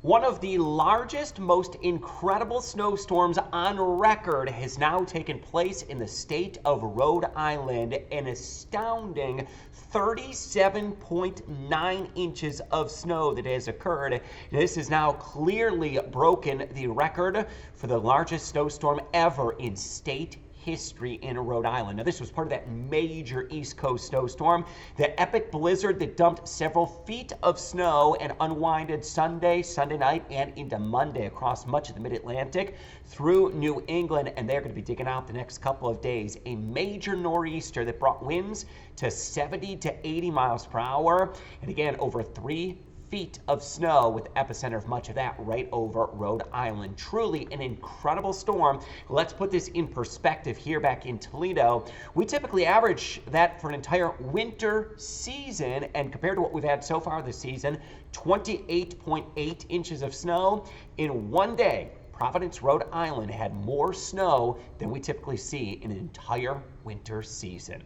One of the largest, most incredible snowstorms on record has now taken place in the state of Rhode Island. An astounding 37.9 inches of snow that has occurred. This has now clearly broken the record for the largest snowstorm ever in state history in Rhode Island. Now, this was part of that major East Coast snowstorm, the epic blizzard that dumped several feet of snow and unwinded Sunday night, and into Monday across much of the mid-Atlantic through New England, and they're going to be digging out the next couple of days. A major nor'easter that brought winds to 70 to 80 miles per hour, and again, over 3 feet of snow, with the epicenter of much of that right over Rhode Island. Truly an incredible storm. Let's put this in perspective here back in Toledo. We typically average that for an entire winter season, and compared to what we've had so far this season, 28.8 inches of snow in one day. Providence, Rhode Island had more snow than we typically see in an entire winter season.